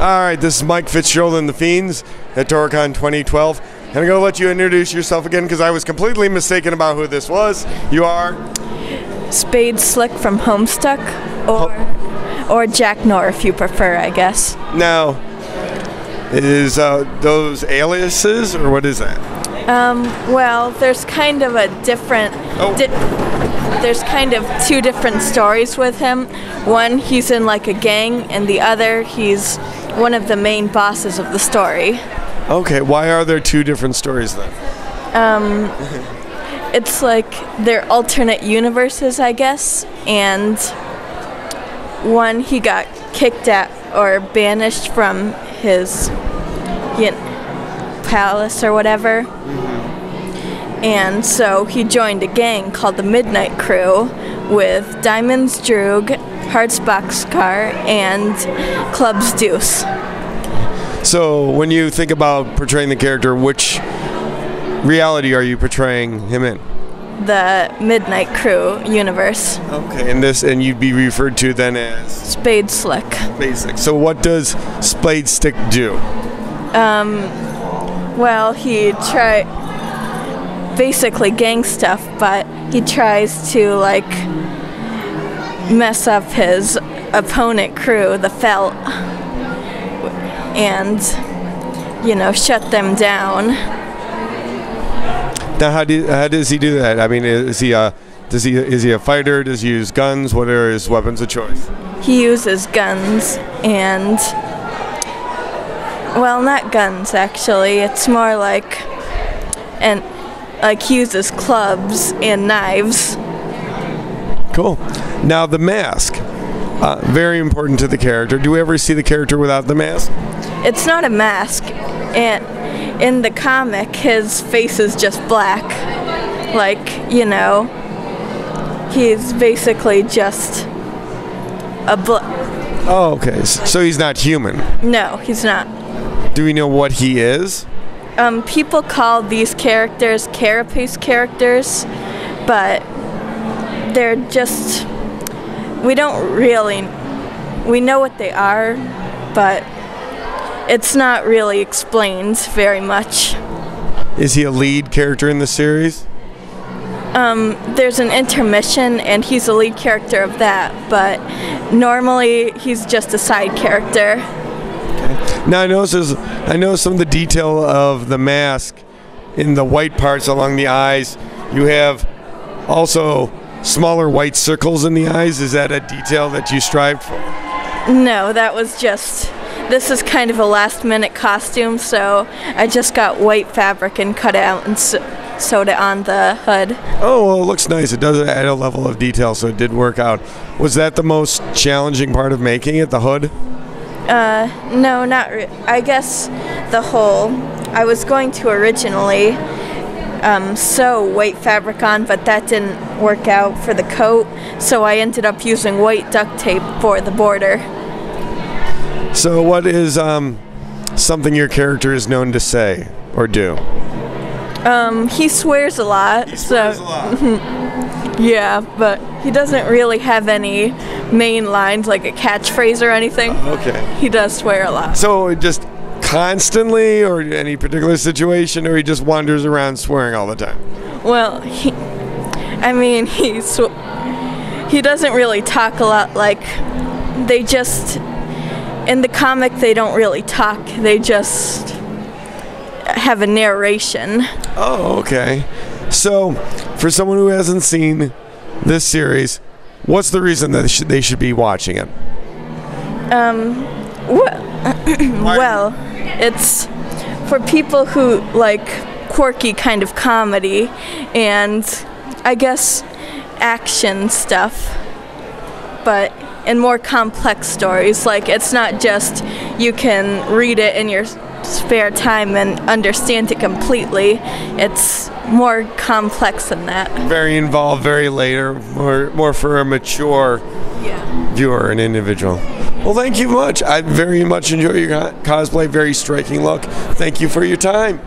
All right, this is Mike Fitzgerald and the Fiends at Tora-Con 2012. And I'm going to let you introduce yourself again because I was completely mistaken about who this was. You are? Spade Slick from Homestuck, or Jack Noir if you prefer, I guess. Now, is those aliases, or what is that? Well, there's kind of a different... there's kind of two different stories with him. One, he's in like a gang, and the other, he's one of the main bosses of the story. Okay, why are there two different stories then? It's like they're alternate universes, I guess, and one, he got kicked out or banished from his palace or whatever. And so he joined a gang called the Midnight Crew with Diamonds Droog, Hearts Boxcar, and Clubs Deuce. So when you think about portraying the character, which reality are you portraying him in? The Midnight Crew universe. Okay, and you'd be referred to then as? Spade Slick. Spade Slick. So what does Spade Stick do? Well, he basically gang stuff, but he tries to like mess up his opponent crew, the Felt, and shut them down. Now, how does he do that? I mean, is he a fighter? Does he use guns? What are his weapons of choice? He uses guns and, well, not guns actually. It's more like he uses clubs and knives. Cool. Now the mask, very important to the character. Do we ever see the character without the mask? It's not a mask, and in the comic, his face is just black. He's basically just a Oh, okay. So he's not human? No, he's not. Do we know what he is? People call these characters carapace characters, but they're just... We know what they are, but it's not really explained very much. Is he a lead character in the series? There's an intermission, and he's a lead character of that, but normally he's just a side character. Okay. Now I know some of the detail of the mask in the white parts along the eyes. You have also smaller white circles in the eyes. Is that a detail that you strived for? No, that was just... This is kind of a last-minute costume, so I just got white fabric and cut it out and sewed it on the hood. Oh, well, it looks nice. It does add a level of detail, so it did work out. Was that the most challenging part of making it, the hood? No, not really. I guess the whole... I was going to originally sew white fabric on, but that didn't work out for the coat, so I ended up using white duct tape for the border. So what is something your character is known to say or do? He swears a lot. He swears a lot. Yeah, but he doesn't really have any main lines like a catchphrase or anything. Okay. He does swear a lot. So just constantly, or any particular situation, or he just wanders around swearing all the time? Well, he doesn't really talk a lot. In the comic, they don't really talk. They just have a narration. Oh, okay. So, for someone who hasn't seen this series, what's the reason that they should be watching it? Well, it's for people who like quirky kind of comedy and I guess action stuff, but in more complex stories. Like, it's not just you can read it in your spare time and understand it completely. It's more complex than that. Very involved, very later, more for a mature viewer, an individual. Well, thank you much. I very much enjoy your cosplay. Very striking look. Thank you for your time.